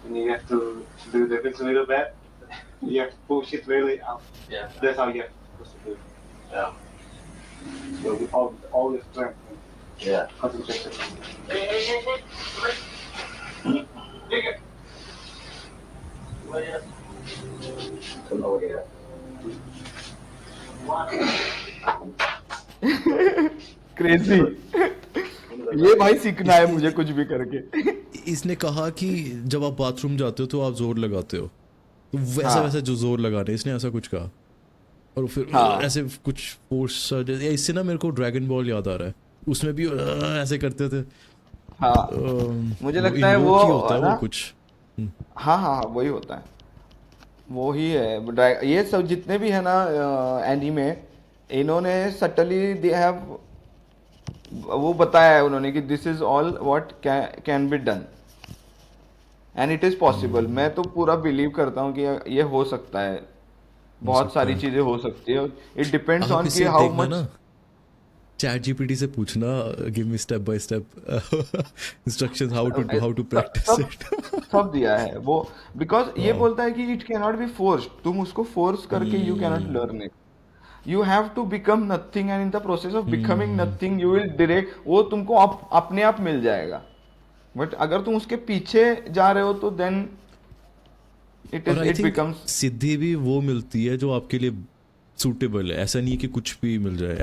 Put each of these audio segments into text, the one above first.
and you have to do the bits a little bit. You have to push it really out. Yeah. That's how you have to do it. Yeah. So with all the strength. Yeah. Concentration. Take it. Crazy. ये भाई सीखना है मुझे कुछ भी करके। इसने कहा कि जब आप बाथरूम जाते हो तो आप जोर लगाते हो, तो वैसा हाँ। वैसा जो जोर लगाने इसने ऐसा कुछ कहा, और फिर हाँ। ऐसे कुछ फोर्स। इससे ना मेरे को ड्रैगन बॉल याद आ रहा है, उसमें भी ऐसे करते थे। हाँ मुझे वो लगता है वो इन्वोक ही होता है ना। वो कुछ। हाँ हाँ हाँ वही होता है, वो ही है। ये सब जितने भी है ना एनीमे, इन्होंने सटली दे हैव वो बताया है उन्होंने कि this is all what can be done and it is possible. मैं तो पूरा बिलीव करता हूँ कि ये हो सकता है, हो बहुत सकता सारी है। चीजें हो सकती है। इट डिपेंड्स आप ऑन कि इसे हाउ देखना मच। ना, चैट जीपीटी से पूछना, give me step by step instructions how to practice सब इट। सब दिया है वो, बिकॉज ये बोलता है कि it can not be force, तुम उसको फोर्स करके you cannot learn it. You have to become nothing and in the process of becoming nothing you will direct वो तुमको अपने आप मिल जाएगा। बट अगर तुम उसके पीछे जा रहे हो तो देन और आई इट थिंक बिकम्स। सिद्धि भी वो मिलती है जो आपके लिए सूटेबल है, ऐसा नहीं कि कुछ भी मिल जाए,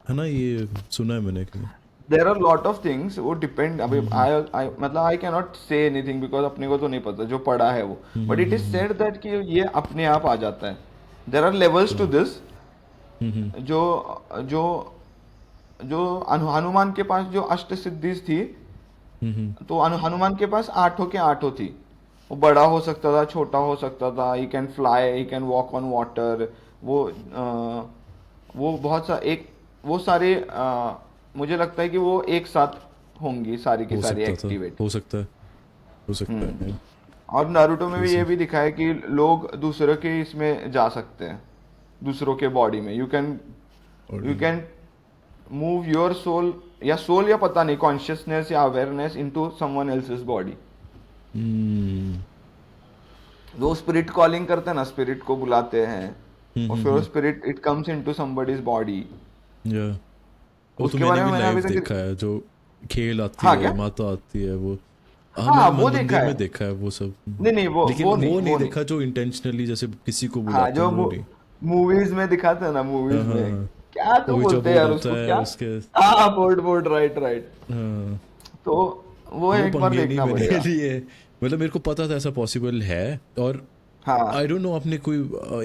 है ना? ये सुना है मैंने कहीं। There are lot of things, वो डिपेंड। अभी आई मतलब I can not say anything because अपने को तो नहीं पता जो पढ़ा है वो, but it is said that कि ये अपने आप आ जाता है। There are levels to this. जो जो जो हनुमान के पास जो अष्ट सिद्धि थी, तो हनुमान के पास आठों के आठों थी। वो बड़ा हो सकता था, छोटा हो सकता था, he can fly, he can walk on water. वो बहुत सा एक वो सारे मुझे लगता है कि वो एक साथ होंगी सारी की हो सारी सकता था, एक्टिवेट। हो सकता है, हो सकता है। और नारुतो में भी ये क्रेजी। भी दिखा है कि लोग दूसरों के इसमें जा सकते हैं, दूसरों के बॉडी में। और you can move your soul, या सोल या पता नहीं, कॉन्शियसनेस या awareness into someone else's body. वो स्पिरिट कॉलिंग करते हैं ना, स्पिरिट को बुलाते हैं और फिर वो spirit it comes into somebody's body. या वो तो उसके मैंने बारे में भी मैंने लाइव अभी तक। देखा है, जो खेल आती हाँ है, क्या? माता आती है वो। हाँ, हाँ मैंने वो देखा मंदिर है। में देखा है वो सब। नहीं नहीं लेकिन वो नहीं देखा जो इंटेंशनली जैसे किसी को हाँ बुलाते जो हैं, वो नहीं। मूवीज में दिखाते हैं ना, हाँ मूवीज हाँ में हाँ। क्या तो वो जो बोलते हैं बोर्ड यार होता उसको, है क्या? उसके। हाँ बोर्ड बोर्ड, राइट राइट। हाँ, तो वो वो एक बार पंगे नहीं देखना मेरे पड़ेगा। लिए। मतलब मेरे को पता था ऐसा पॉसिबल है। और आई हाँ डोंट नो, आपने कोई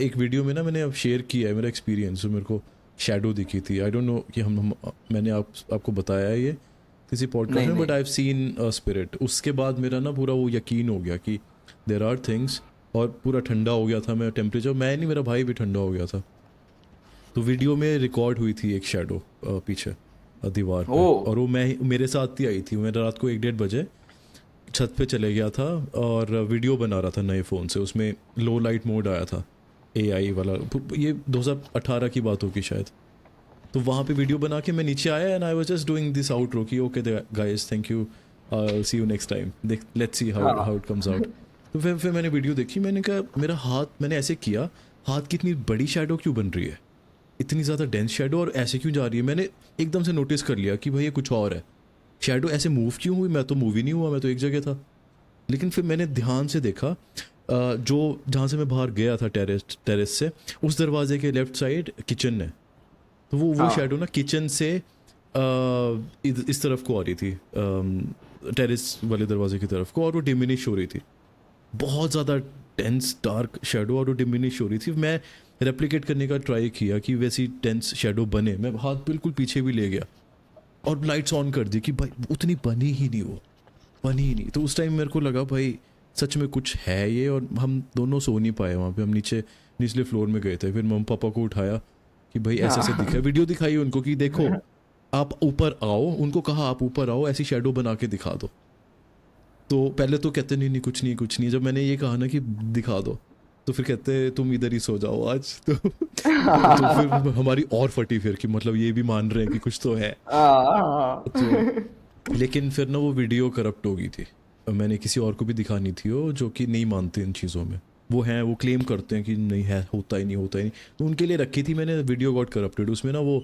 एक वीडियो में ना मैंने अब शेयर किया है मेरा एक्सपीरियंस, जो मेरे को शैडो दिखी थी। आई डोंट नो कि हम मैंने आपको बताया है ये किसी पॉडकास्ट नहीं में, बट नहीं। I have seen a spirit. उसके बाद मेरा ना पूरा वो यकीन हो गया कि देर आर थिंग्स। और पूरा ठंडा हो गया था मैं, टेम्परेचर, मैं नहीं, मेरा भाई भी ठंडा हो गया था। तो वीडियो में रिकॉर्ड हुई थी एक शैडो पीछे दीवार ओ पे, और वो मैं मेरे साथ ही आई थी। मैं रात को 1-1:30 बजे छत पे चले गया था और वीडियो बना रहा था नए फ़ोन से। उसमें लो लाइट मोड आया था, एआई वाला। ये 2018 की बात होगी शायद। तो वहाँ पे वीडियो बना के मैं नीचे आया and I was just doing this outro कि okay guys, thank you, see you next time, देख लेट्स सी हाउ हाँ हाउ इट कम्स आउट। तो फिर मैंने वीडियो देखी, मैंने कहा मेरा हाथ, मैंने ऐसे किया, हाथ की इतनी बड़ी शैडो क्यों बन रही है, इतनी ज़्यादा डेंस शैडो, और ऐसे क्यों जा रही है। मैंने एकदम से नोटिस कर लिया कि भाई ये कुछ और है, शैडो ऐसे मूव क्यों हुई। मैं तो मूव ही नहीं हुआ, मैं तो एक जगह था। लेकिन फिर मैंने ध्यान से देखा, जो जहाँ से मैं बाहर गया था टेरेस से, उस दरवाजे के लेफ्ट साइड किचन है। तो वो हाँ शैडो ना किचन से इस तरफ को आ रही थी, टेरेस वाले दरवाजे की तरफ को, और वो डिमिनिश हो रही थी। बहुत ज़्यादा टेंस डार्क शेडो, और वो डिमिनिश हो रही थी। मैं रेप्लिकेट करने का ट्राई किया कि वैसी टेंस शेडो बने। मैं हाथ बिल्कुल पीछे भी ले गया और लाइट्स ऑन कर दी कि भाई उतनी बनी ही नहीं, वो बनी ही नहीं। तो उस टाइम मेरे को लगा भाई सच में कुछ है ये। और हम दोनों सो नहीं पाए वहाँ पे, हम निचले फ्लोर में गए थे। फिर मम्मी पापा को उठाया कि भाई ऐसे ऐसे दिखा है, वीडियो दिखाई उनको कि देखो आप ऊपर आओ, उनको कहा आप ऊपर आओ, ऐसी शेडो बना के दिखा दो। तो पहले तो कहते नहीं नहीं कुछ नहीं कुछ नहीं। जब मैंने ये कहा ना कि दिखा दो, तो फिर कहते तुम इधर ही सो जाओ आज। तो फिर हमारी और फटी फिर कि मतलब ये भी मान रहे हैं कि कुछ तो है। हाँ तो लेकिन फिर ना वो वीडियो करप्ट हो गई थी, मैंने किसी और को भी दिखानी थी वो, जो कि नहीं मानते इन चीज़ों में। वो हैं, वो क्लेम करते हैं कि नहीं है, होता ही नहीं, होता ही नहीं। तो उनके लिए रखी थी मैंने, वीडियो गॉट करप्टेड। उसमें ना वो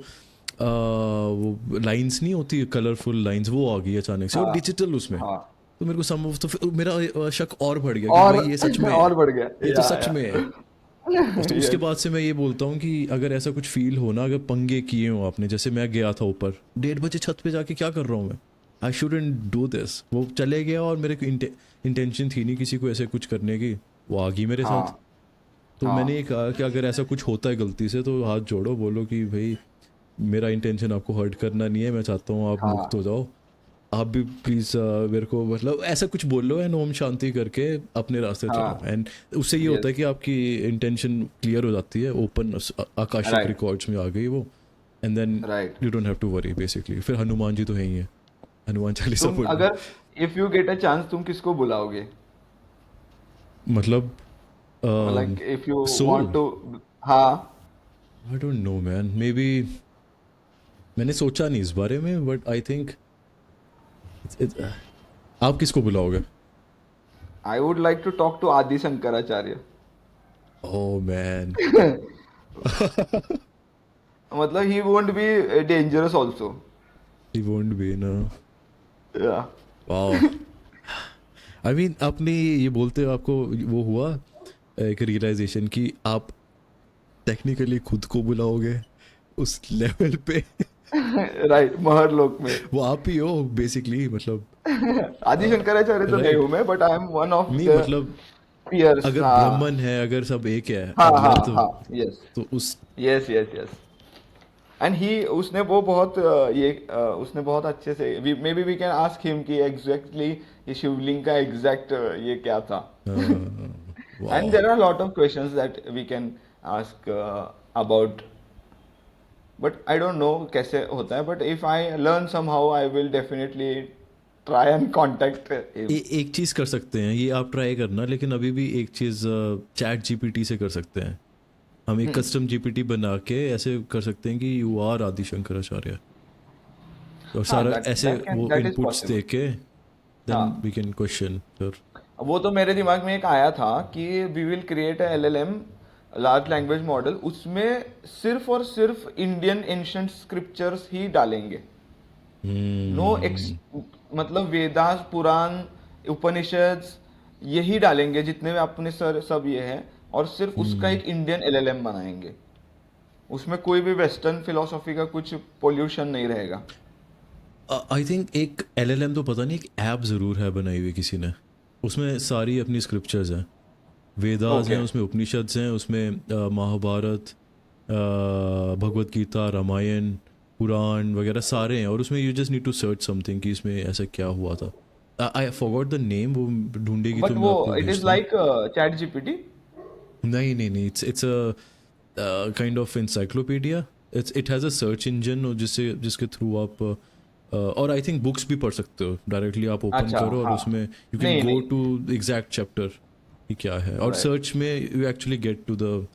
लाइंस नहीं होती, कलरफुल लाइंस, वो आ गई अचानक से, और हाँ डिजिटल उसमें। हाँ तो मेरे को सम तो फिर मेरा शक और बढ़ गया कि और भाई ये सच में है, और बढ़ गया ये तो सच में है। तो उसके यस बाद से मैं ये बोलता हूँ कि अगर ऐसा कुछ फील हो ना, अगर पंगे किए हो आपने, जैसे मैं गया था ऊपर 1:30 बजे छत पे जाके क्या कर रहा हूँ मैं, आई शुडंट डू दिस। वो चले गया और मेरे को इंटेंशन थी नहीं किसी को ऐसे कुछ करने की, वो आ गई मेरे साथ। हाँ तो हाँ मैंने ये कहा कि अगर ऐसा कुछ होता है गलती से तो हाथ जोड़ो, बोलो कि भाई मेरा इंटेंशन आपको हर्ट करना नहीं है, मैं चाहता हूँ आप हाँ मुक्त हो जाओ, आप भी प्लीज़ मेरे को मतलब ऐसा कुछ बोल लो, एंड ओम शांति करके अपने रास्ते चलो। हाँ एंड उससे ये होता यस है कि आपकी इंटेंशन क्लियर हो जाती है, ओपन आकाशिक राइट रिकॉर्ड्स में आ गई वो, and then right you don't have to worry basically. फिर हनुमान जी तो है ही है, हनुमान चालीसा तुम पढ़ लो। अगर if you get a chance तुम किसको बुलाओगे मतलब like if you want soul, to हाँ I don't know man, maybe मैंने सोचा नहीं इस बारे में, बट आई थिंक आप किसको बुलाओगे? I would like to talk to Adi Shankaracharya oh man, मतलब he won't be dangerous also he won't be ना। या वाओ, आई मीन आपने ये बोलते हो आपको वो हुआ एक रियलाइजेशन कि आप टेक्निकली खुद को बुलाओगे उस लेवल पे? राइट महर लोक में वो आप ही हो बेसिकली, मतलब आदि शंकराचार्य तो नहीं हूँ राइट। मैं but I am one of नहीं द मतलब पियर्स अगर हाँ ब्राह्मण है, अगर सब एक है हाँ अगला हाँ तो हाँ यस उस yes yes yes and he उसने वो बहुत उसने बहुत अच्छे से maybe we can ask him कि एग्जैक्टली ये शिवलिंग का एग्जैक्ट ये क्या था and wow. There are lot of questions that we can ask about but I don't know कैसे होता है but if I learn somehow I will definitely try and contact him एक चीज़ कर सकते हैं, ये आप ट्राई करना, लेकिन अभी भी एक चीज़ चैट जीपीटी से कर सकते हैं। हम एक कस्टम जीपीटी बना के ऐसे कर सकते हैं कि यू आर आदि शंकराचार्य, और हाँ सारा ऐसे वो दैट इज इनपुट्स पॉसिबल दे के देन हाँ वी कैन क्वेश्चन फिर। वो तो मेरे दिमाग में एक आया था कि we will create a LLM large language model उसमें सिर्फ और सिर्फ इंडियन एंशिएंट स्क्रिप्चर्स ही डालेंगे नो एक्स मतलब वेदास पुराण उपनिषद यही डालेंगे जितने भी अपने सर सब ये हैं और सिर्फ उसका एक इंडियन एलएलएम बनाएंगे उसमें कोई भी वेस्टर्न फिलोसॉफी का कुछ पोल्यूशन नहीं रहेगा आई थिंक एक एलएलएम तो पता नहीं, एक ऐप ज़रूर है बनाई हुई किसी ने, उसमें सारी अपनी स्क्रिप्चर्स हैं, वेदास हैं ओके उसमें, उपनिषद्स हैं उसमें, महाभारत, भगवत गीता, रामायण, पुराण वगैरह सारे हैं, और उसमें you just need to search something कि इसमें ऐसा क्या हुआ था। आई फॉरगॉट द नेम, वो ढूंढेगी बट तो मैं वो आपको इट इज भेजता हूँ। लाइक चैट जीपीटी नहीं नहीं नहीं, it's a kind of encyclopedia. It has a search engine, और जिसके थ्रू आप और आई थिंक बुक्स भी पढ़ सकते हो डायरेक्टली, आप ओपन अच्छा करो और हाँ उसमें यू कैन नहीं गो नहीं टू एग्जैक्ट चैप्टर कि क्या है, और राइट सर्च में you actually get to the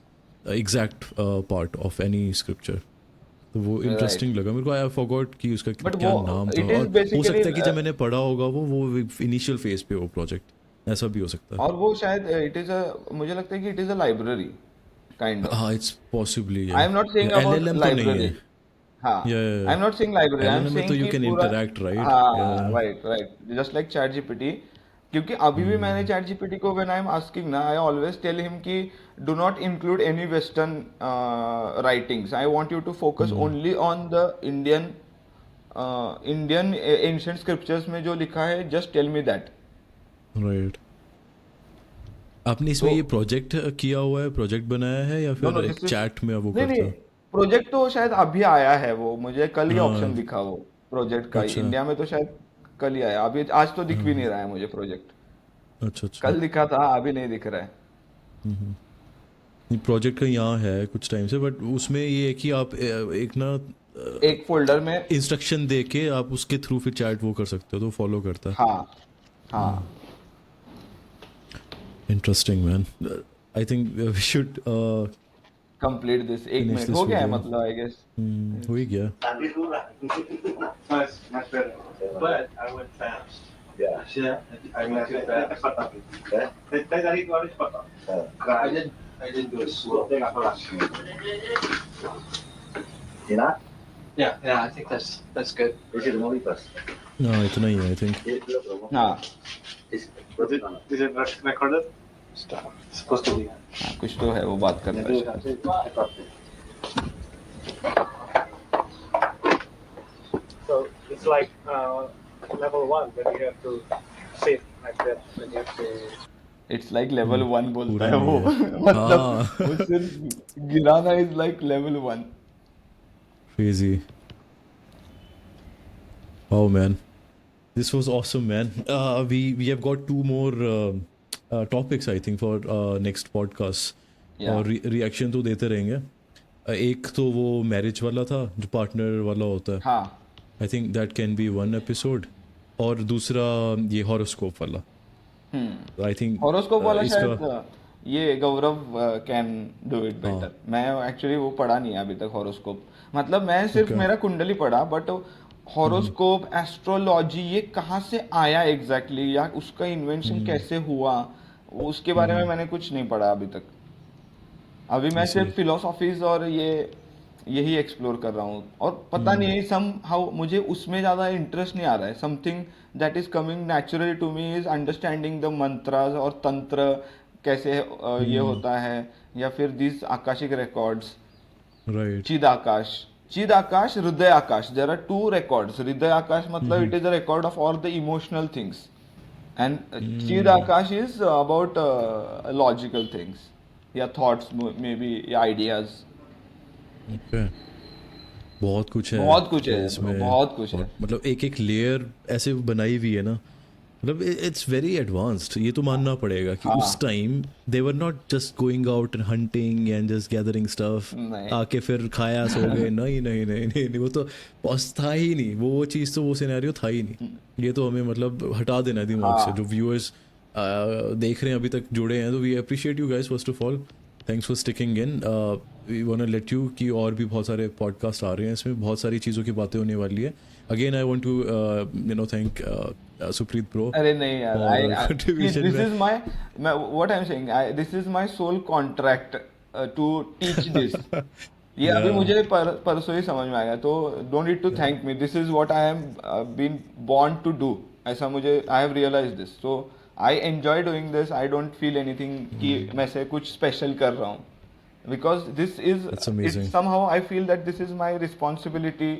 exact part of any scripture. तो वो राइट इंटरेस्टिंग लगा मेरे को। आई फॉरगॉट कि उसका बट क्या वो नाम था, इट इज और हो बेसिकली सकता है कि जब मैंने पढ़ा होगा वो इनिशियल फेज पे वो प्रोजेक्ट, ऐसा भी हो सकता है। और वो शायद इट इज अ मुझे लगता है कि it is a library kind of हाँ इट्स पॉसिबली आई या am not saying about LLM तो नहीं लाइब्रेरी है। हाँ या I am not saying library I am LLM में तो सेइंग यू कि कैन पूरा इंटरैक्ट राइट। हाँ right right just like chat GPT क्योंकि अभी भी मैंने हम्म चैट जीपीटी को व्हेन आई एम आस्किंग ना आई ऑलवेज टेल हिम कि do not include any western writings I want you to focus hmm only on the Indian Indian ancient scriptures में जो लिखा है just tell me that right. आपने तो इसमें ये प्रोजेक्ट किया हुआ है, प्रोजेक्ट बनाया है, या नो फिर नो एक दिस इज चैट में वो नहीं नहीं करता? प्रोजेक्ट तो शायद अभी आया है वो मुझे कल ही ऑप्शन हाँ दिखा वो प्रोजेक्ट का ही अच्छा। इंडिया में तो शायद कल ही आया अभी आज तो दिख भी नहीं हाँ रहा है मुझे प्रोजेक्ट अच्छा अच्छा। कल दिखा था अभी नहीं दिख रहा है प्रोजेक्ट का यहाँ है कुछ टाइम से, बट उसमें ये है कि आप एक ना एक फोल्डर में इंस्ट्रक्शन दे के आप उसके थ्रू फिर चैट वो कर सकते हो, तो फॉलो करता है। हाँ हाँ interesting man. I think we should complete this एक फिनिश मिनट हो दिस गया है वीडियो। मतलब आई गेस हो ही गया। Much better. But I went fast. I didn't do it slow. Yeah, I think that's good. हाँ इतना ही है आई थिंक हाँ Is it recorded? Stop. It's supposed to be. हाँ कुछ तो है वो बात करना है So it's like level 1 when you have to sit like that, when you have to. It's like level 1 बोलता है पूरा वो नहीं है। मतलब हाँ। वो सिर्फ गिराना is like level 1 crazy. Oh man, this was awesome, man. We have got two more topics I think for next podcast. Yeah. और reaction तो देते रहेंगे. एक तो वो मैरिज वाला था जो पार्टनर वाला होता है. हाँ I think that can be one episode. और दूसरा ये हॉरोस्कोप वाला. I think हॉरोस्कोप वाला इसका शायद ये गौरव कैन डू इट बेटर मैं एक्चुअली वो पढ़ा नहीं है अभी तक हॉरोस्कोप मतलब मैं सिर्फ मेरा कुंडली पढ़ा बट हॉरोस्कोप एस्ट्रोलॉजी ये कहाँ से आया एग्जैक्टली या उसका इन्वेंशन कैसे हुआ उसके बारे में मैंने कुछ नहीं पढ़ा अभी तक अभी मैं सिर्फ फिलोसॉफीज और यही एक्सप्लोर कर रहा हूँ और पता नहीं सम हाउ मुझे उसमें ज़्यादा इंटरेस्ट नहीं आ रहा है something that is coming naturally to me is understanding the mantras और तंत्र कैसे ये होता है या फिर दिस आकाशिक रिकॉर्ड्स right. चिद आकाश हृदय आकाश देयर आर टू रिकॉर्ड्स हृदय आकाश मतलब it is a record of all the emotional things and चिद आकाश इज अबाउट लॉजिकल थिंग्स या थॉट्स मे बी या आइडियाज Okay. बहुत कुछ है इसमें बहुत कुछ है मतलब एक एक लेयर ऐसे बनाई हुई है ना मतलब इट्स वेरी एडवांस्ड ये तो मानना पड़ेगा कि उस time they were not just going out and hunting and just gathering stuff आके फिर खाया सो गए नहीं वो तो बस था ही नहीं वो चीज़ तो वो सिनेरियो था ही नहीं ये तो हमें मतलब हटा देना दिमाग से जो व्यूअर्स देख रहे हैं अभी तक जुड़े हैं तो we appreciate you guys first of all thanks for sticking in we want to let you कि और भी बहुत सारे पॉडकास्ट आ रहे हैं इसमें बहुत सारी चीज़ों की बातें होने वाली है again I want to thank Supreet bro अरे नहीं यार this is my what I am saying this is my soul contract to teach this ये अभी मुझे परसों ही समझ में आया तो don't need to thank me this is what I am been born to do ऐसा मुझे I have realised this so I enjoy doing this I don't feel anything कि मैं से कुछ स्पेशल कर रहा हूँ because this is somehow I feel that this is my responsibility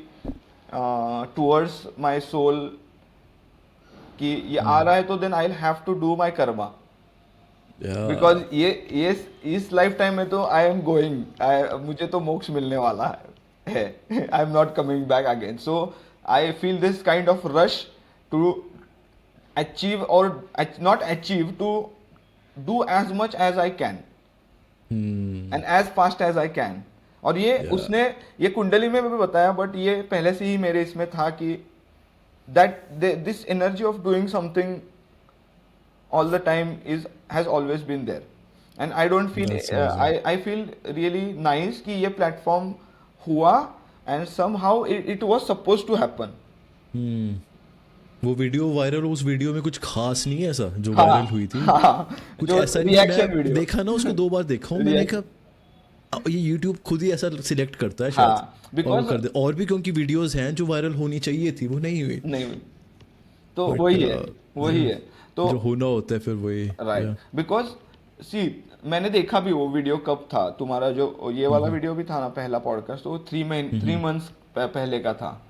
towards my soul कि ये आ रहा है तो then I'll have to do my karma because ये इस लाइफ टाइम में तो I am going मुझे तो मोक्ष मिलने वाला है I am not coming back again so I feel this kind of rush to achieve or not achieve to do as much as I can and as fast as I can और ये उसने ये कुंडली में भी बताया but ये पहले से ही मेरे इसमें था कि that this energy of doing something all the time has always been there and I don't feel I feel really nice कि ये platform हुआ and somehow it was supposed to happen वो वीडियो वायरल उस video में कुछ खास नहीं है ऐसा जो वायरल हुई थी कुछ ऐसा नहीं मैं देखा ना उसको 2 बार देखा हूँ मैंने कहा ये YouTube खुद ही ऐसा सिलेक्ट करता है शायद और कर दे और भी क्योंकि वीडियोस हैं जो वायरल होनी चाहिए थी वो नहीं हुई तो वही है तो जो होना होता है फिर वही राइट बिकॉज सी मैंने देखा भी वो वीडियो कब था तुम्हारा जो ये वाला वीडियो भी था ना पहला पॉडकास्ट तो 3 मंथ्स पहले का था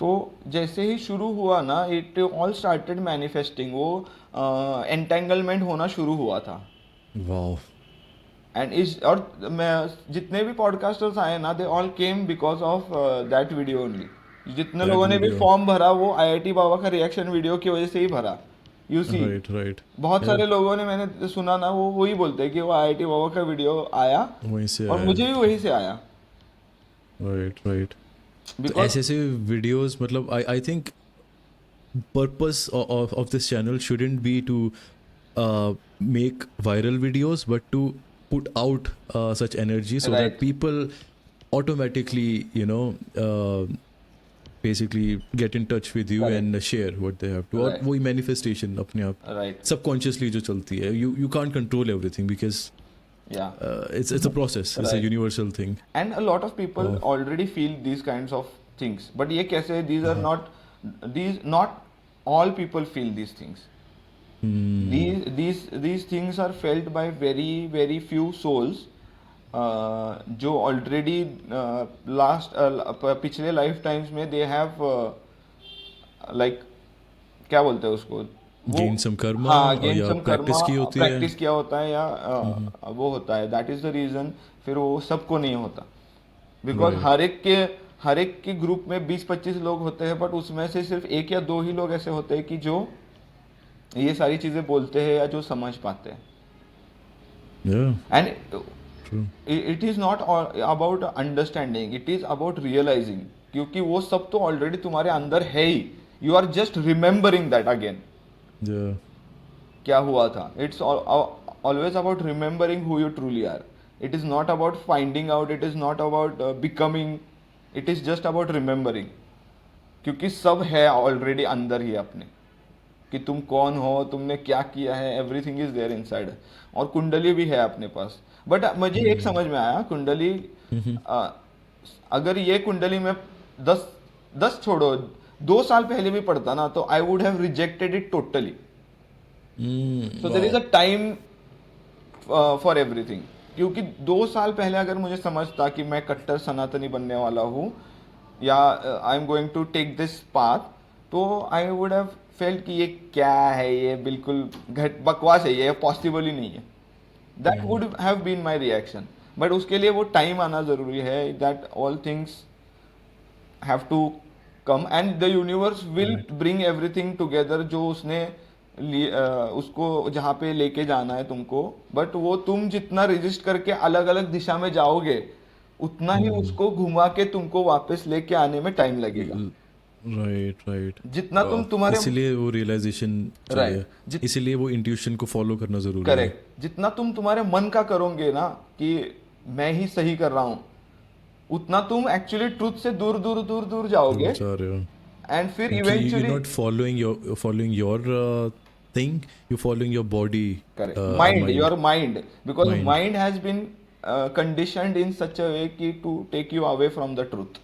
तो जैसे ही शुरू हुआ ना इट ऑल स्टार्टेड मैनिफेस्टिंग वो एंटेंगलमेंट होना शुरू हुआ था वाओ एंड इस और मैं जितने भी पॉडकास्टर्स आए ना they all came because of that video only जितने लोगों ने भी फॉर्म भरा वो आईआईटी बाबा का रिएक्शन वीडियो की वजह से ही भरा यू सी राइट बहुत सारे लोगों ने मैंने सुना ना वो वही बोलते हैं कि वो आईआईटी बाबा का वीडियो आया वहीं से और मुझे भी वहीं से आया राइट ऐसे ऐसे वीडियोस मतलब I think purpose of this channel shouldn't be to make viral videos but to put out such energy so that people automatically basically get in touch with you Correct. and share what they have to. और Right. वही manifestation अपने आप Right. subconsciously जो चलती है. You can't control everything because Yeah. it's a process. It's a Right. universal thing. And a lot of people already feel these kinds of things. But ये कैसे? These are not all people feel these things. These things are felt by very very few souls जो already पिछले life times में they have like क्या बोलते हैं उसको Gain some karma हाँ or गेन या सम practice की होती है. प्रैक्टिस किया होता है या वो होता है. That is the reason. फिर वो सबको नहीं होता बिकॉज हर एक के ग्रुप में 20-25 लोग होते हैं बट उसमें से सिर्फ 1 या 2 ही लोग ऐसे होते हैं कि जो ये सारी चीजें बोलते हैं या जो समझ पाते हैं. Yeah. And True. It is not about understanding, it is about realising. क्योंकि वो सब तो ऑलरेडी तुम्हारे अंदर है ही. You are just remembering that again Yeah. क्या हुआ था. It's always about remembering who you truly are. It is not about finding out, it is not about becoming, it is just about remembering. क्योंकि सब है already अंदर ही अपने कि तुम कौन हो, तुमने क्या किया है, एवरीथिंग इज देयर इनसाइड. और कुंडली भी है अपने पास. बट मुझे एक समझ में आया कुंडली अगर ये कुंडली में 10 छोड़ो 2 साल पहले भी पढ़ता ना तो I would have rejected it totally. So there is a time for everything. क्योंकि 2 साल पहले अगर मुझे समझता कि मैं कट्टर सनातनी बनने वाला हूँ या I am going to take this path तो आई वुड हैव फेल्ट कि ये क्या है, ये बिल्कुल बकवास है, ये पॉसिबल ही नहीं है. That would have been my reaction. But उसके लिए वो टाइम आना जरूरी है. That all things have to come and the universe will bring everything together जो उसने उसको जहाँ पे लेके जाना है तुमको. बट वो तुम जितना रजिस्ट करके अलग अलग दिशा में जाओगे उतना ही उसको घुमा के तुमको वापस लेके आने में टाइम लगेगा. राइट. जितना तुम तुम्हारे इसलिए वो रियलाइजेशन चाहिए. Right. इसीलिए वो इंट्यूशन को फॉलो करना जरूरी है. करेक्ट. जितना तुम तुम्हारे मन का करोगे ना कि मैं ही सही कर रहा हूँ उतना तुम एक्चुअली ट्रूथ से दूर दूर दूर दूर जाओगे. जा रहे हो. एंड फिर You're eventually not following your thing. You're following your body. correct mind, your mind, because Mind. mind has been conditioned in such a way ki to take you away from the truth.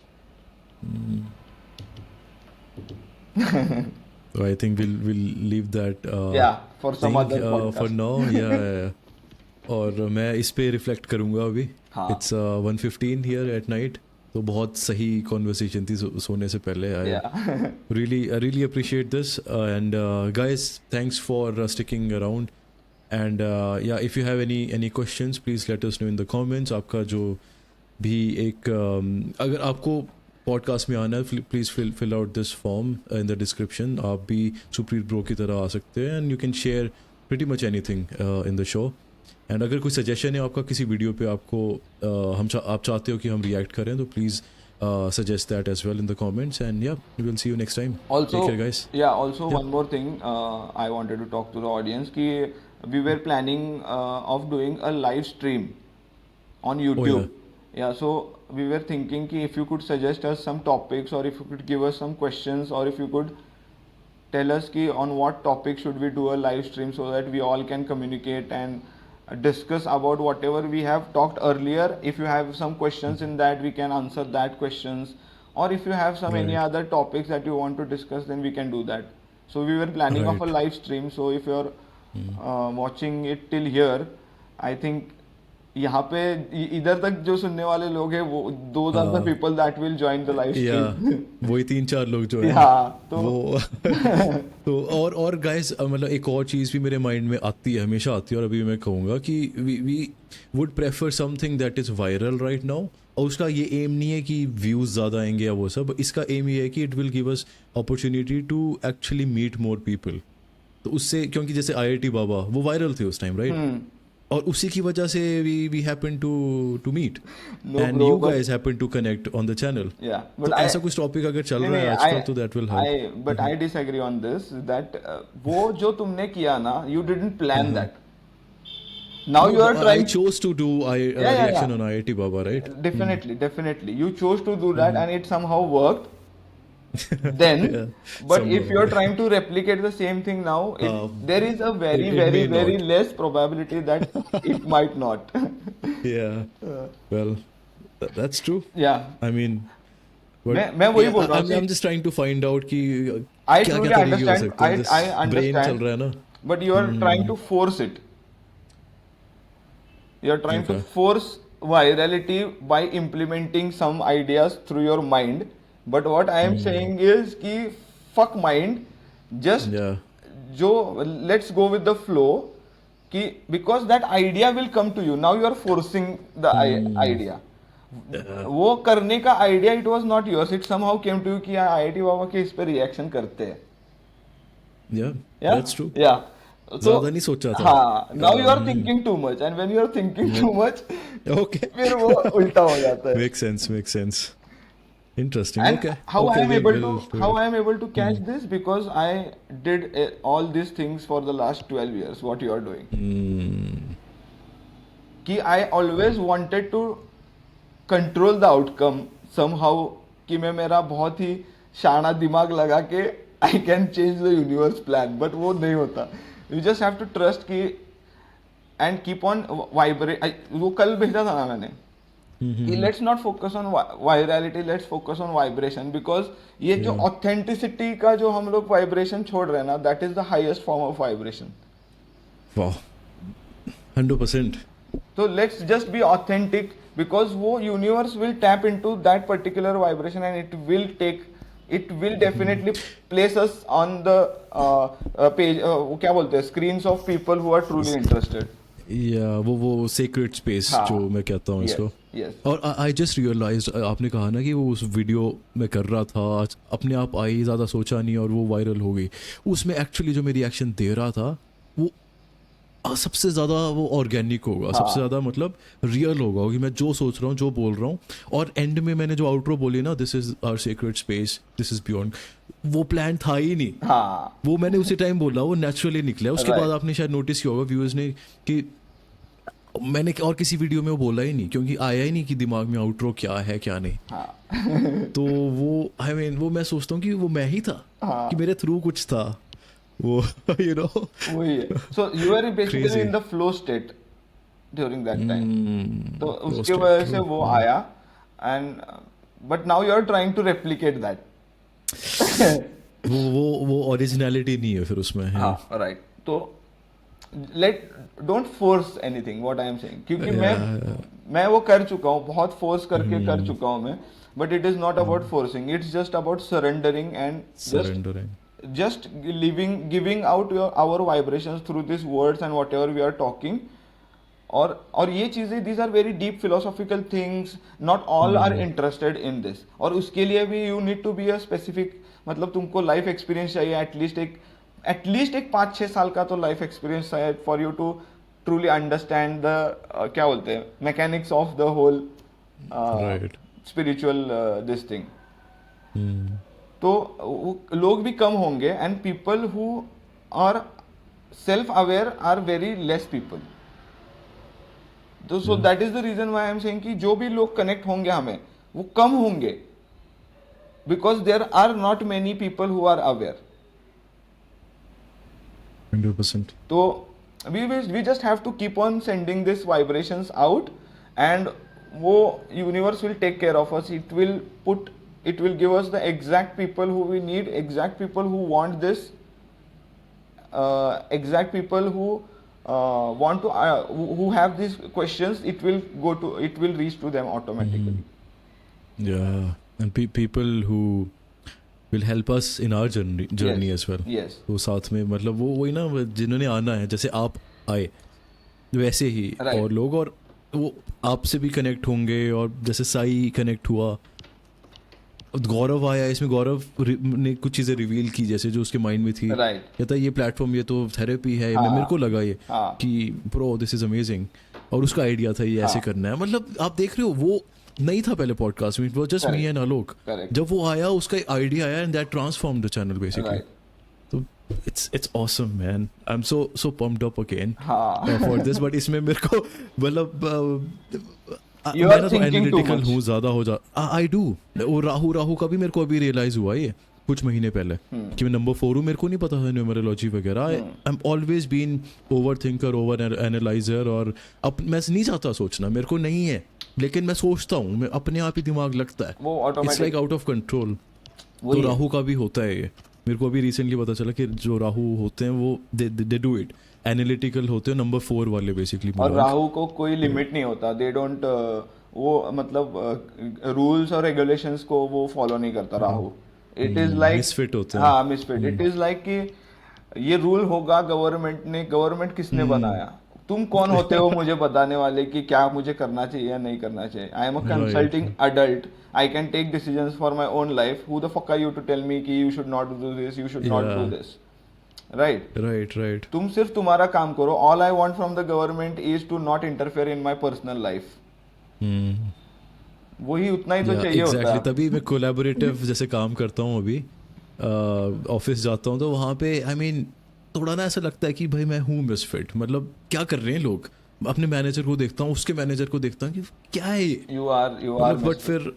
So I think we'll leave that. Yeah, for some thing, other podcast. For now, yeah. और मैं इस पे reflect करूंगा अभी. हाँ. It's 1:15 here at night. तो बहुत सही कॉन्वर्सेशन थी सोने से पहले. Yeah. I really appreciate this. And guys, thanks for sticking around. And yeah, if you have any questions, please let us know in the comments. आपका जो भी एक अगर आपको पॉडकास्ट में आना है please fill out this form in the description. आप भी सुप्रीत ब्रो की तरह आ सकते हैं and you can share pretty much anything in the show. And अगर कोई सजेशन है आपका किसी वीडियो पे आपको आप चाहते हो कि हम रिएक्ट करें तो please suggest that as well in the comments. And yeah, we will see you next time. Also, take care guys. yeah, also one more thing I wanted to talk to the audience ki we were planning of doing a live stream on YouTube. Yeah, so we were thinking ki if you could suggest us some topics or if you could give us some questions or if you could tell us ki on what topic should we do a live stream so that we all can communicate and discuss about whatever we have talked earlier. If you have some questions in that we can answer that questions, or if you have some any other topics that you want to discuss then we can do that. So we were planning of a live stream. So if you're watching it till here, I think यहाँ पे इधर तक जो सुनने वाले लोग हैं वो those are the people that will join the live stream. Yeah, वही 3-4 लोग जो है. हाँ, तो वो तो और गाइस मतलब एक और चीज़ भी मेरे माइंड में आती है, हमेशा आती है और अभी मैं कहूँगा कि we would prefer something that is viral right now. और उसका ये एम नहीं है कि व्यूज़ ज़्यादा आएंगे या वो सब. इसका एम ये है कि it will give us opportunity to actually meet more people. तो उससे क्योंकि जैसे IIT बाबा वो वायरल थे उस टाइम राइट. और उसी की वजह से we happen to meet and you guys happen to connect on the channel. Yeah, but तो ऐसा कुछ टॉपिक अगर चल रहा है आजकल तो that will help. But I disagree on this that वो जो तुमने किया ना you didn't plan that. Now you are trying. I chose to do reaction on IIT Baba, right? Definitely. You chose to do that and it somehow worked. then, Yeah, but if somehow. you're trying to replicate the same thing now, there is a very it very may very not. less probability that it might not. Yeah. Well, that's true. Yeah. I mean, but मैं वही yeah, बोल रहा हूँ I'm just trying to find out कि I क्या क्या truly तरीके हो understand. सकते हैं. This I brain चल understand, रहा है ना. but you are trying to force it. You are trying to Okay. force virality by implementing some ideas through your mind. But what I am saying is कि fuck mind, just Yeah. जो let's go with the flow. कि because that idea will come to you. Now you are forcing the idea. वो करने का idea it was not yours, it somehow came to you कि IIT बाबा के इस पे रिएक्शन करते हैं. Yeah. या That's true. या ज़्यादा नहीं सोचा था. हाँ, now you are thinking too much, and when you are thinking too much Okay. फिर वो उल्टा हो जाता है. Makes sense. Makes sense. Interesting. And Okay. how Okay, I am able to do how it. I am able to catch this, because I did all these things for the last 12 years what you are doing. कि I always wanted to control the outcome somehow, कि मैं मेरा बहुत ही शाना दिमाग लगा के I can change the universe plan, but वो नहीं होता. You just have to trust कि and keep on vibrate. वो कल भेजा था ना मैंने कि let's not focus on virality, let's focus on vibration, because ये जो authenticity का जो हम लोग vibration छोड़ रहे हैं ना, that is the highest form of vibration. Wow. 100%. So let's just be authentic, because वो universe will tap into that particular vibration and it will definitely place us on the page, वो क्या बोलते हैं, screens of people who are truly interested. Yeah, वो sacred space हाँ. जो मैं कहता हूँ इसको. Yes. और आई जस्ट रियलाइज, आपने कहा ना कि वो उस वीडियो में कर रहा था, आज अपने आप आई, ज़्यादा सोचा नहीं और वो वायरल हो गई. उसमें एक्चुअली जो मैं रिएक्शन दे रहा था वो सबसे ज़्यादा वो ऑर्गेनिक होगा, सबसे ज़्यादा मतलब रियल होगा कि मैं जो सोच रहा हूँ, जो बोल रहा हूँ. और एंड में मैंने जो आउटरो बोली ना, this is our secret space, this is beyond, वो प्लान था ही नहीं. हाँ. वो मैंने उसी टाइम बोला, वो नेचुरली निकला. उसके Right. बाद आपने शायद नोटिस किया होगा व्यूअर्स ने कि मैंने और किसी वीडियो में वो बोला ही नहीं, क्योंकि आया ही नहीं कि दिमाग में आउटरो क्या है क्या नहीं. तो वो आई मीन वो मैं सोचता हूँ कि वो मैं ही था, कि मेरे थ्रू कुछ था वो यू नो. वही है. So you were basically Crazy. in the flow state during that time. तो उसके state, वजह से true. वो आया, and but now you are trying to replicate that. वो ओरिजिनलिटी नहीं है फिर उसमें. हाँ, right. तो don't force anything, what I am saying, क्योंकि मैं वो कर चुका हूँ, बहुत force करके कर चुका हूँ मैं. But it is not about forcing, it's just about surrendering and just giving out our vibrations through these words and whatever we are talking. और ये चीज़ें, these are very deep philosophical things, not all are interested in this. और उसके लिए भी you need to be a specific, मतलब तुमको life experience चाहिए, एटलीस्ट एक 5-6 साल का तो लाइफ एक्सपीरियंस चाहिए for you to truly understand the क्या बोलते हैं, mechanics of the whole spiritual this thing. तो लोग भी कम होंगे, and people who are self aware are very less people. तो so that is the reason why I am saying कि जो भी लोग कनेक्ट होंगे हमें, वो कम होंगे, because there are not many people who are aware. 100%. तो we just have to keep on sending these vibrations out, and वो universe will take care of us. It will give us the exact people who we need, exact people who want this, exact people who want to who have these questions. It will reach to them automatically. Yeah, and people who will help us in our journey as well. Yes. वो साथ में मतलब वो वही ना, जिन्होंने आना है, जैसे आप आए वैसे ही Right. और लोग, और वो आपसे भी कनेक्ट होंगे. और जैसे साई कनेक्ट हुआ, गौरव आया, इसमें गौरव ने कुछ चीज़ें रिवील की जैसे जो उसके माइंड में थी. Right. कहता ये प्लेटफॉर्म, ये तो थेरेपी है. मेरे को लगा ये कि प्रो दिस इज़ अमेजिंग, और उसका आइडिया था ये ऐसे करना है. मतलब आप देख रहे हो, वो नहीं था पहले पॉडकास्ट में, वो जस्ट मी एंड आलोक. जब वो आया, उसका आइडिया आया, and that transform the channel basically. तो it's awesome man. I'm so pumped up again for this. But इसमें मेरे को मतलब You मैं are ना तो thinking too एनालिटिकल much. हूँ ज़्यादा हो जा आई डू। वो राहु का भी मेरे को अभी रियलाइज़ हुआ ये कुछ महीने पहले कि मैं नंबर 4 हूँ। मेरे को नहीं पता था न्यूमरोलॉजी वगैरह। I am always been overthinker, overanalyser, और मैं नहीं चाहता सोचना, मेरे को नहीं है, लेकिन मैं सोचता हूँ, मैं अपने आप ही दिमाग लगता है, वो it's automatic like out of control. तो वही है। राहु का भी होता है ये। मेरे को अभी रिसेंटली पता चला कि जो राहु होते हैं वो दे डू इट, एनालिटिकल होते हैं, नंबर 4 वाले बेसिकली। और राहु को कोई लिमिट नहीं होता, दे डोंट वो मतलब रूल्स और रेगुलेशंस को वो फॉलो नहीं करता Rahu. It is like misfit होते हैं। हाँ मिसफिट। इट इज लाइक कि ये रूल होगा गवर्नमेंट ने, गवर्नमेंट किसने बनाया, तुम कौन होते हो मुझे बताने वाले कि क्या मुझे करना चाहिए या नहीं करना चाहिए। I am a consulting adult, I can take decisions for my own life, who the fuck are you to tell me कि you should not do this, you should not do this, right. Right. तुम सिर्फ तुम्हारा काम करो। All I want from the government is to not interfere in my personal life. वही उतना ही तो चाहिए होता एग्जैक्टली। है। तभी मैं कोलैबोरेटिव जैसे काम करता हूँ अभी, ऑफिस जाता हूँ तो वहाँ पे आई मीन थोड़ा ना ऐसा लगता है कि भाई मैं हूँ मिसफिट, मतलब क्या कर रहे हैं लोग। अपने मैनेजर को देखता हूँ, उसके मैनेजर को देखता हूँ कि क्या है ये, यू आर बट फिर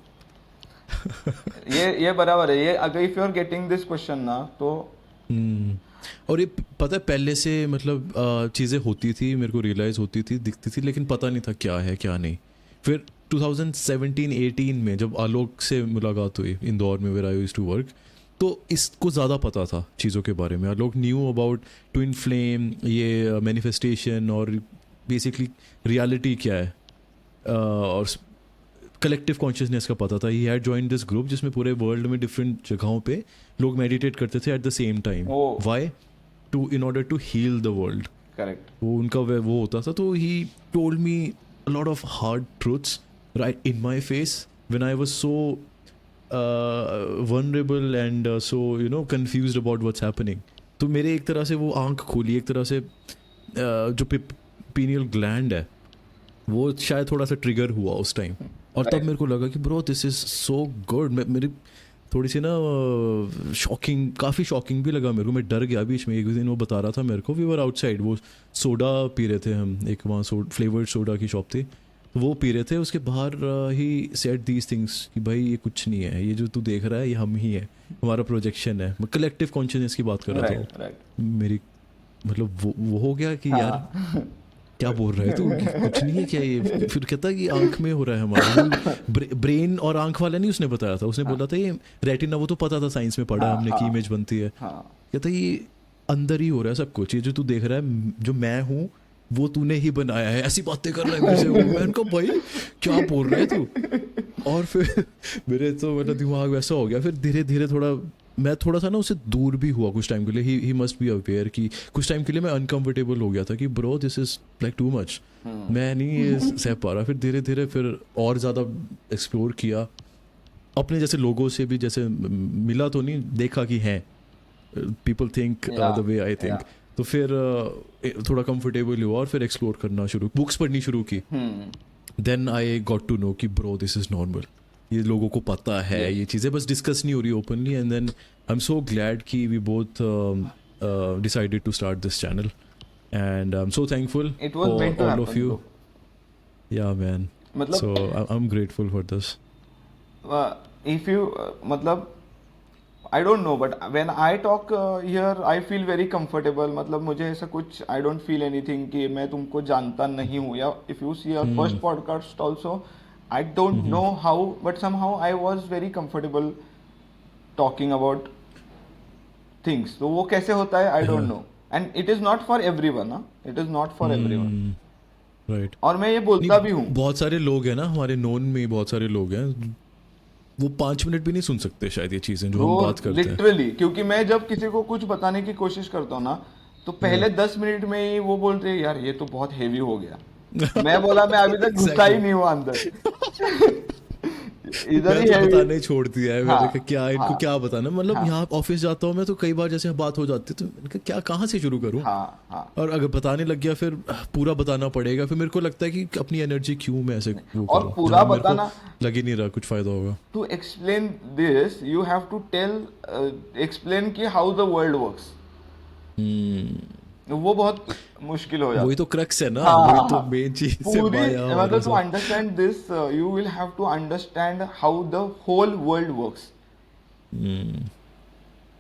ये बराबर है। ये अगर if you are getting this question ना तो और ये पता है पहले से मतलब चीज़ें होती थी, मेरे को रियलाइज़ होती थी, दिखती थी, लेकिन पता नहीं था क्या है क्या नहीं। फिर 2017-18 में जब आलोक से मुलाकात हुई इंदौर में, where I used to work, तो इसको ज़्यादा पता था चीज़ों के बारे में। Alok knew about twin flame, ये मैनिफेस्टेशन, और बेसिकली रियलिटी क्या है, और कलेक्टिव कॉन्शियसनेस का पता था। He had joined this group जिसमें पूरे वर्ल्ड में डिफरेंट जगहों पे लोग मेडिटेट करते थे at the same time. Oh. Why? To in order to heal the world. Correct. वो उनका वो होता था। तो he told me a lot of hard truths right in my face when I was so vulnerable and so you know confused about what's happening. तो मेरे एक तरह से वो आंख खोली, एक तरह से जो पीनियल ग्लैंड है वो शायद थोड़ा सा ट्रिगर हुआ उस टाइम, और तब मेरे को लगा कि bro this is so good. मेरी थोड़ी सी ना शॉकिंग, काफ़ी शॉकिंग भी लगा मेरे को। मैं डर गया बीच में। एक दिन वो बता रहा था मेरे को, वी वर आउटसाइड, वो सोडा पी रहे थे हम, एक वहाँ फ्लेवर्ड सोडा की शॉप थी, वो पी रहे थे। उसके बाहर ही सेड दीज थिंग्स कि भाई ये कुछ नहीं है, ये जो तू देख रहा है ये हम ही है, हमारा प्रोजेक्शन है। मैं कलेक्टिव कॉन्शियसनेस की बात कर रहा था। मेरी मतलब वो हो गया कि यार क्या बोल रहा है तू, कुछ नहीं है क्या ये। फिर कहता है कि आंख में हो रहा है हमारा, ब्रेन और आंख वाला नहीं उसने बताया था, उसने बोला था ये रेटिना, वो तो पता था, साइंस में पढ़ा हमने कि इमेज बनती है। कहता ये अंदर ही हो रहा है सब कुछ, ये जो तू देख रहा है जो मैं हूँ वो तूने ही बनाया है, ऐसी बातें कर रहा है मेरे से। मैंने कहा भाई क्या बोल रहा है तू। और फिर मेरे तो मतलब दिमाग वैसा हो गया। फिर धीरे धीरे मैं थोड़ा सा ना उससे दूर भी हुआ कुछ टाइम के लिए। ही मस्ट बी अवेयर कि कुछ टाइम के लिए मैं अनकंफर्टेबल हो गया था कि bro this is like too much, मैं नहीं ये सह पा रहा। फिर धीरे धीरे फिर और ज़्यादा एक्सप्लोर किया, अपने जैसे लोगों से भी जैसे मिला तो नहीं, देखा कि हैं people think the way I think. तो फिर थोड़ा कंफर्टेबल हुआ और फिर एक्सप्लोर करना शुरू, बुक्स पढ़नी शुरू की। Then I got to know कि ब्रो दिस इज़ नॉर्मल, ये लोगों को पता है, ये चीज़ें बस डिस्कस नहीं हो रही openly. And then I am so glad कि we both decided to start this channel, and I am so thankful for all of you. Yeah man, so I am grateful for this. If you मतलब I don't know, but when I talk here, I feel very comfortable. मतलब मुझे ऐसा कुछ I don't feel anything कि मैं तुमको जानता नहीं हूँ। या if you see our first podcast also, I don't know how, but somehow I was very comfortable talking about things. तो वो कैसे होता है I don't know, and it is not for everyone, it is not for everyone. Right. और मैं ये बोलता भी हूँ, बहुत सारे लोग हैं ना हमारे नोन में, बहुत सारे लोग हैं वो 5 मिनट भी नहीं सुन सकते शायद ये चीजें जो हम बात करते हैं। लिटरली, क्योंकि मैं जब किसी को कुछ बताने की कोशिश करता हूँ ना, तो पहले 10 मिनट में ही वो बोलते हैं यार ये तो बहुत हेवी हो गया। मैं बोला मैं अभी तक घुसा ही नहीं हुआ अंदर। इधर ही है, बताने छोड़ दिया है मैंने कहा क्या इनको क्या बताना। मतलब यहाँ ऑफिस जाता हूँ मैं तो कई बार जैसे बात हो जाती है तो मैंने कहा क्या कहाँ से शुरू करूँ। और अगर बताने लग गया फिर पूरा बताना पड़ेगा, फिर मेरे को लगता है कि अपनी एनर्जी क्यों मैं ऐसे और पूरा बताना लग ही नहीं रहा कुछ फायदा होगा। To explain this you have to tell explain कि हाउ द वर्ल्ड वर्क्स। वो बहुत मुश्किल हो जाता वही तो क्रक्स है ना, हाँ, वही तो हाँ, मेन चीज है पूरी माया और मतलब ये टू सब। Understand this you will have to understand how the whole world works,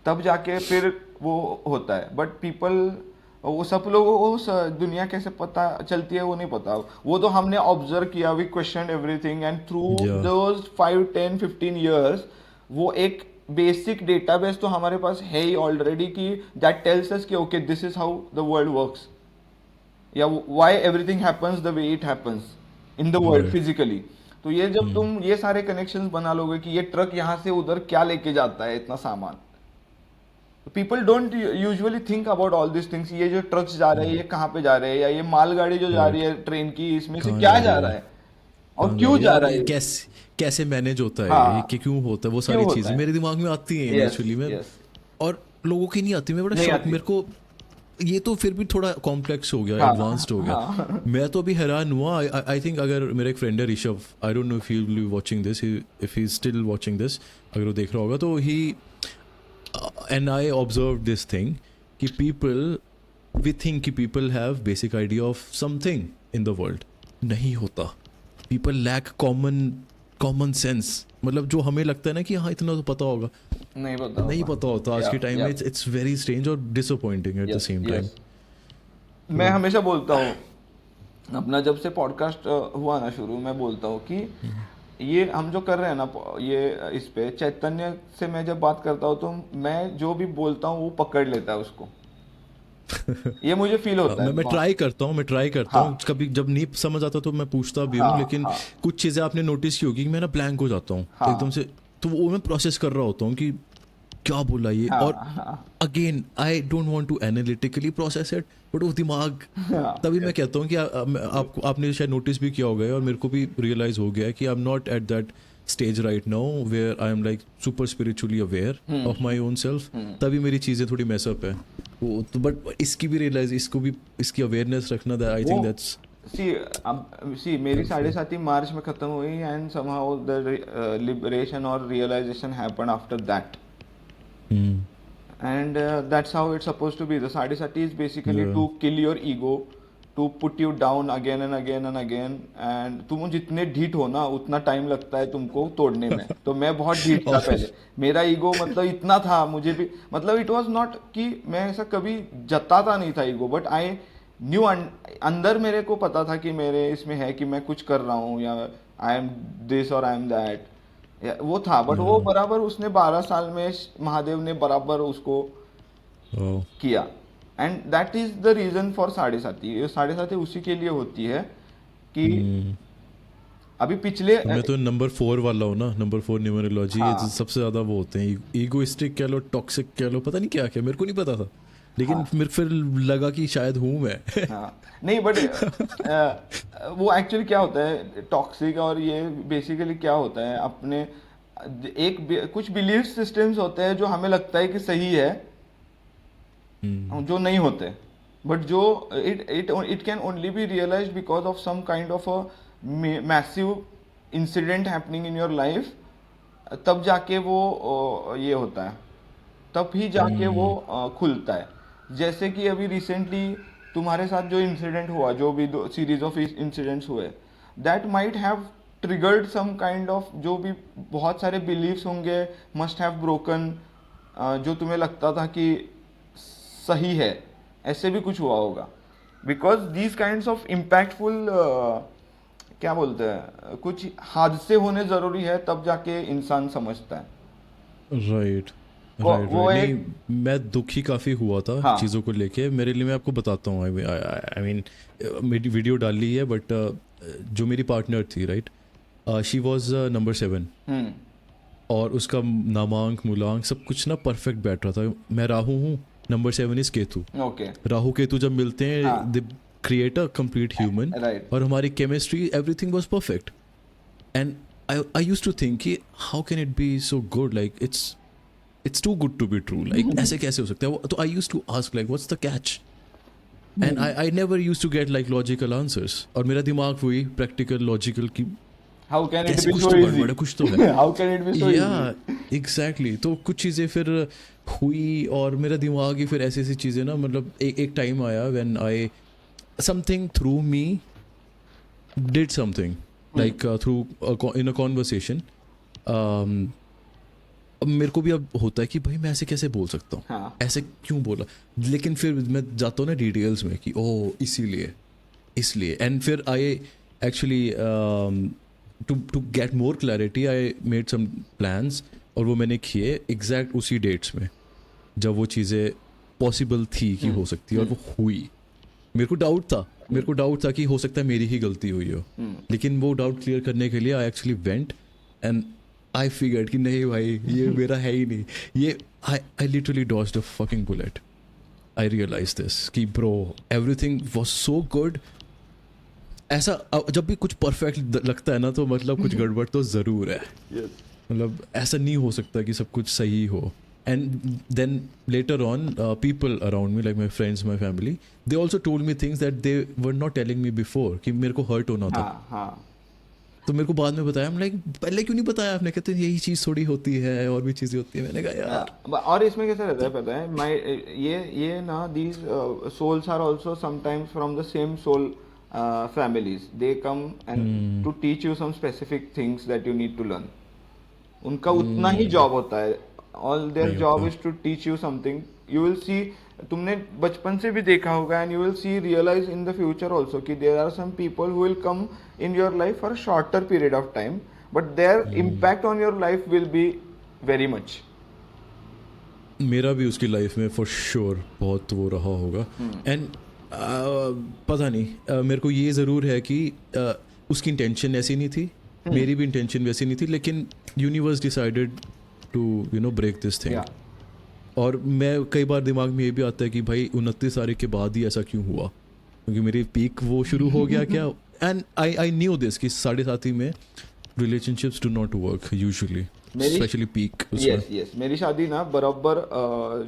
तब जाके फिर वो होता है. बट पीपल, वो सब लोगों को दुनिया कैसे पता चलती है वो नहीं पता. वो तो हमने ऑब्जर्व किया, we question everything and through या दोज 5, 10, 15 years वो एक बेसिक डेटाबेस तो हमारे पास है ही ऑलरेडी कि दैट टेल्स अस कि okay this is how the world works, या why everything happens the way it happens in the world right. Physically. तो ये जब तुम ये सारे कनेक्शंस बना लोगे कि ये ट्रक यहाँ से उधर क्या लेके जाता है इतना सामान, people don't usually think about all this things. ये जो ट्रक्स जा रहे हैं ये कहाँ पे जा रहे हैं, या ये मालगाड़ी जो जा रही राइट। है ट्रेन की, इसमें से कहाँ क्या जा जा रही रहा है, है और कहाँ जा क्यों रही है, जा और रहा ये है. कैसे कैसे मैनेज होता है, ये हाँ, कि क्यों होता है, वो क्यों सारी होता चीजें है. मेरे दिमाग में आती हैं यस, इनिशियली में, यस, और लोगों की नहीं आती. मैं बड़ा नहीं शॉक, आती. मेरे को ये तो फिर भी थोड़ा कॉम्प्लेक्स हो गया, हाँ, एडवांस्ड हो गया. हाँ, मैं तो अभी हैरान हुआ. आई थिंक अगर मेरा एक फ्रेंड है Rishabh, I don't know if he will be watching this, if he is still watching this, अगर वो देख रहा होगा तो he and I observe this thing कि पीपल, वी थिंक कि people have basic idea of something in the world. नहीं होता. People lack common sense. मतलब जो हमें लगता है ना कि हाँ इतना तो पता होगा, नहीं पता नहीं होगा. पता होता. आज के टाइम में इट्स वेरी स्ट्रेंज और disappointing eight the same time. मैं हमेशा बोलता हूँ, अपना जब से पॉडकास्ट हुआ ना शुरू, मैं बोलता हूँ कि ये हम जो कर रहे हैं ना ये इस पे चैतन्य से मैं जब बात करता हूँ तो मैं जो भी बोलता हूँ वो पकड़ लेता है उसको. ये मुझे फील होता है. मैं ट्राई करता हूँ. हाँ, कभी जब नहीं समझ आता तो मैं पूछता भी हूँ, हाँ, लेकिन हाँ, कुछ चीज़ें आपने नोटिस की होगी कि मैं ना ब्लैंक हो जाता हूँ हाँ, एकदम से. तो वो मैं प्रोसेस कर रहा होता हूँ कि क्या बोला ये, हाँ, और हाँ, again I don't want to analytically process it, but वो दिमाग, हाँ, तभी मैं कहता हूँ कि आपने शायद नोटिस भी किया होगा और मेरे को भी रियलाइज हो गया है कि I am not at that stage right now where I am like super spiritually aware of my own self. तभी मेरी चीज़ें थोड़ी मैसअप है वो तो. बट इसकी भी रियलाइज, इसको भी, इसकी अवेयरनेस रखना, that I think that's. See मेरी 7.5 मार्च में खत्म हुई एंड समहाउ द लिबरेशन और realisation happened after that. And that's how it's supposed to be. The sadhati is basically Yeah. to kill your ego, to put you down again and again and again. And तुम जितने ढीठ हो ना उतना time लगता है तुमको तोड़ने में. तो मैं बहुत ढीठ था पहले. मेरा ईगो मतलब इतना था, मुझे भी मतलब इट वाज नॉट कि मैं ऐसा कभी जताता नहीं था ईगो, बट आई न्यू अंदर मेरे को पता था कि मेरे इसमें है कि मैं कुछ कर रहा हूँ, या आई एम दिस और आई एम दैट, वो था. बट वो बराबर उसने 12 साल में महादेव ने बराबर उसको किया. And that is the reason for 7.5 उसी के लिए होती है कि अभी पिछले मैं तो नंबर 4 वाला हूँ ना, नंबर 4 न्यूमरोलॉजी. हाँ. सबसे ज्यादा वो होते हैं ईगोइस्टिक कह लो, टॉक्सिक कह लो, पता नहीं क्या क्या, मेरे को नहीं पता था, लेकिन मेरे फिर लगा कि शायद हूँ मैं. हाँ, नहीं बट वो एक्चुअली क्या होता है टॉक्सिक, और ये बेसिकली क्या होता है, अपने कुछ बिलीफ सिस्टम्स होते हैं जो हमें लगता है कि सही है, जो नहीं होते. बट जो it can only be realised because of some kind of a massive incident happening in your life. तब जाके वो ये होता है, तब ही जाके वो खुलता है. जैसे कि अभी रिसेंटली तुम्हारे साथ जो इंसिडेंट हुआ, जो भी सीरीज ऑफ इंसिडेंट्स हुए, that might have triggered some kind of, जो भी बहुत सारे बिलीव्स होंगे मस्ट हैव ब्रोकन, जो तुम्हें लगता था कि सही है, ऐसे भी कुछ हुआ होगा. Because these kinds of impactful क्या बोलते हैं, कुछ हादसे होने ज़रूरी है तब जाके इंसान समझता है. राइट. वो नहीं, मैं दुखी काफ़ी हुआ था हाँ. चीज़ों को लेके. मेरे लिए, मैं आपको बताता हूँ, आई मीन मेरी वीडियो डाली है, बट जो मेरी पार्टनर थी, राइट, शी वॉज नंबर 7, और उसका नामांक मूलांक सब कुछ ना परफेक्ट बैठ रहा था. मैं राहु हूँ, number 7 is Ketu. Okay. Rahu Ketu जब मिलते हैं, हाँ. They create a complete human. Right. और हमारी chemistry, everything was perfect. And I used to think कि how can it be so good, like it's too good to be true, like ऐसे कैसे हो सकता है. तो I used to ask like what's the catch, and I never used to get like logical answers. और मेरा दिमाग वही practical logical की How can it कैसे be कुछ so तो easy? गड़बड़ है, कुछ तो है. How can it be so Yeah, easy? Exactly तो कुछ चीज़ें फिर हुई और मेरा दिमाग ही फिर ऐसी ऐसी चीज़ें ना मतलब एक टाइम आया when I something through me did something like through in a conversation अब मेरे को भी अब होता है कि भाई मैं ऐसे कैसे बोल सकता हूँ हाँ. ऐसे क्यों बोला लेकिन फिर मैं जाता हूँ ना डिटेल्स में कि ओह इसीलिए इसलिए एंड फिर I actually to get more clarity I made some plans और वो मैंने किए एग्जैक्ट उसी डेट्स में जब वो चीज़ें पॉसिबल थी कि हो सकती है और वो हुई मेरे को डाउट था कि हो सकता है मेरी ही गलती हुई हो लेकिन वो डाउट क्लियर करने के लिए I actually went and I figured कि नहीं भाई ये मेरा है ही नहीं ये I literally dodged a fucking bullet I realise this कि bro everything was so good ऐसा जब भी कुछ परफेक्ट लगता है ना तो मतलब कुछ गड़बड़ तो ज़रूर है मतलब ऐसा नहीं हो सकता कि सब कुछ सही हो and then later on people around me like my friends my family they also told me things that they were not telling me before कि मेरे को हर्ट होना था हाँ. तो मेरे को बाद में बताया हम लाइक पहले क्यों नहीं बताया आपने कहते यही चीज़ थोड़ी होती है और भी चीज़ें होती है मैंने कहा यार और इसमें कैसा रहता है पता है माय ये ना these souls are also sometimes from the same soul families. They come and to teach you some specific things that you need to learn. उनका उतना ही जॉब होता है. All their job is to teach you something. You will see, तुमने बचपन से भी देखा होगा and you will see realize in the future also कि there are some people who will come in your life for a shorter period of time but their impact on your life will be very much. मेरा भी उसकी life में for sure बहुत वो रहा होगा and पता नहीं मेरे को ये ज़रूर है कि उसकी इंटेंशन ऐसी नहीं थी मेरी भी इंटेंशन वैसी नहीं थी लेकिन universe decided to you know break this thing और मैं कई बार दिमाग में ये भी आता है कि भाई 29 तारीख के बाद ही ऐसा क्यों हुआ क्योंकि मेरी पीक वो शुरू हो गया क्या एंड आई न्यू दिस कि 7.5 में relationships do not work usually specially peak yes मेरी शादी ना बराबर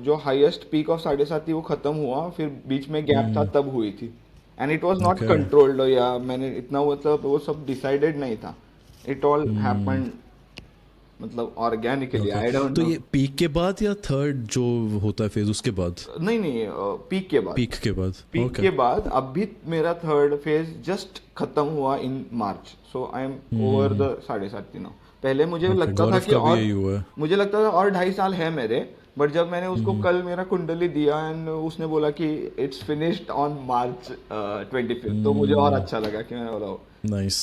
जो हाईएस्ट पीक ऑफ 7.5 वो खत्म हुआ फिर बीच में गैप था तब हुई थी and it was not controlled या मैंने इतना मतलब वो सब डिसाइडेड नहीं था इट ऑल हैपेंड मतलब ऑर्गेनिकली आई डोंट नो तो ये पीक के बाद या थर्ड जो होता है फेज उसके बाद नहीं पीक के बाद अब भी मेरा थर्ड फेज जस्ट खत्म हुआ in March so I am over the 7.5 now पहले मुझे लगता था कि और मुझे लगता था और 2.5 साल है मेरे बट जब मैंने उसको कल मेरा कुंडली दिया एंड उसने बोला कि इट्स फिनिश्ड ऑन मार्च 25 तो मुझे और अच्छा लगा कि मैंने बोला नाइस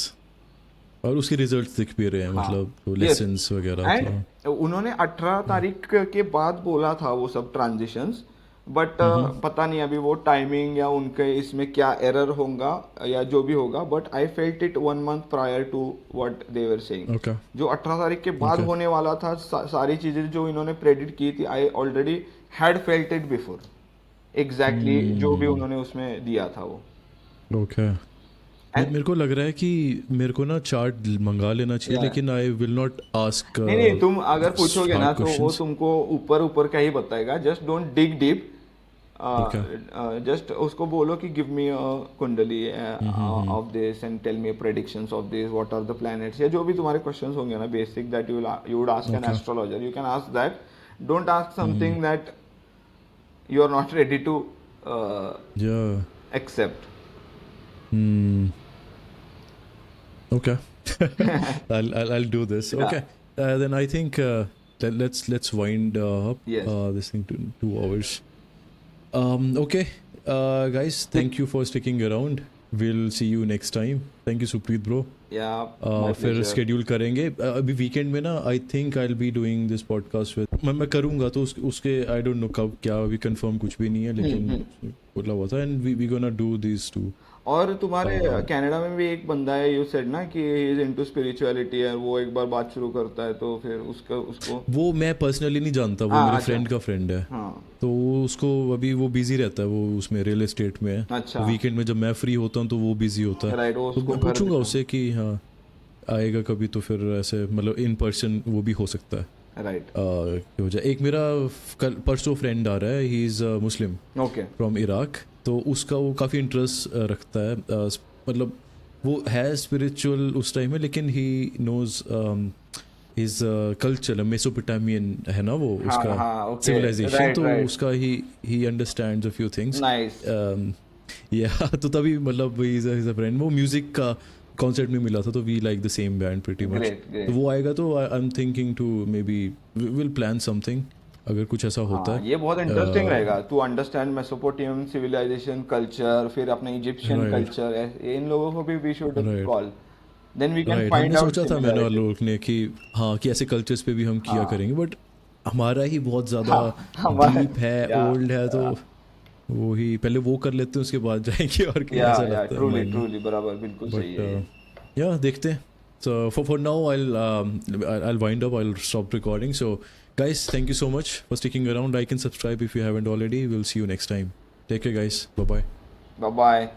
और उसके रिजल्ट्स दिख भी रहे हैं मतलब लेसन्स वगैरह उन्होंने 18 तारीख के बाद बोला था वो सब ट्रांजिशंस बट पता नहीं अभी वो टाइमिंग या उनके इसमें क्या एरर होगा या जो भी होगा but I felt it 1 month prior to what they were saying जो 18 तारीख के बाद होने वाला था सारी चीजें जो इन्होंने प्रेडिक्ट की थी I already had felt it before exactly जो भी उन्होंने उसमें दिया था वो ओके मेरे को लग रहा है कि मेरे को ना चार्ट मंगा लेना चाहिए लेकिन आई विल नॉट आस्क नहीं तुम अगर पूछोगे ना तो वो तुमको ऊपर का ही बताएगा just don't dig deep just उसको बोलो कि give me a kundli of this and tell me predictions of this what are the planets या जो भी तुम्हारे क्वेश्चंस होंगे ना basic that you would ask an astrologer you can ask that don't ask something that you are not ready to accept Okay. I'll do this. Okay. Then I think let's wind up this thing to 2 hours. Okay. Guys, thank you for sticking around. We'll see you next time. Thank you, Supreet bro. Yeah. फिर schedule करेंगे अभी weekend में ना I think I'll be doing this podcast with मैं करूँगा तो उसके I don't know कब क्या अभी confirm कुछ भी नहीं है लेकिन बोला हुआ था and we gonna do these 2. और तुम्हारे कनाडा में भी एक बंदा है यू सेड ना कि ही इज इनटू स्पिरिचुअलिटी है वो एक बार बात शुरू करता है तो फिर उसको वो मैं पर्सनली नहीं जानता वो मेरे फ्रेंड का फ्रेंड है तो उसको अभी वो बिजी रहता है वो उसमें रियल एस्टेट में है अच्छा वीकेंड में जब मैं फ्री होता हूँ तो वो बिजी होता है तो मैं पूछूंगा उससे कि हाँ आएगा कभी तो फिर ऐसे मतलब इन पर्सन वो भी हो सकता है राइट हो जाए एक मेरा परसों फ्रेंड आ रहा है he is Muslim from Iraq तो उसका वो काफ़ी इंटरेस्ट रखता है मतलब वो है स्पिरिचुअल उस टाइम में लेकिन he knows his culture, Mesopotamian है ना वो हाँ, उसका हाँ, okay. civilization, Right, तो right. उसका he understands a few things. Nice. Yeah, तो तभी मतलब he's a friend. वो music का concert में मिला था, तो we like the same band pretty much. Great, great. तो वो आएगा तो I'm thinking to maybe we'll plan something अगर कुछ ऐसा होता हाँ, है. ये बहुत इंटरेस्टिंग रहेगा to understand Mesopotamian civilisation culture, फिर अपने इजिप्शियन Right. कल्चर, इन लोगों को भी we should Right. Call, then we can right find हमने आउट सोचा था मैंने और लोग ने कि हाँ कि ऐसे कल्चर्स पे भी हम किया हाँ। करेंगे, बट हमारा ही बहुत ज़्यादा हमारा- डीप है, Yeah, ओल्ड है, तो वो ही पहले वो कर लेते हैं, उसके बाद जाएंगे और क्या ऐसा लगता है ट्रूली mind में. ट्रूली बराबर, बिल्कुल सही है। या देखते हैं. So for now I'll wind up. I'll stop recording. So guys, thank you so much for sticking around. Like and subscribe if you haven't already. We'll see you next time. Take care guys. Bye bye. Bye bye.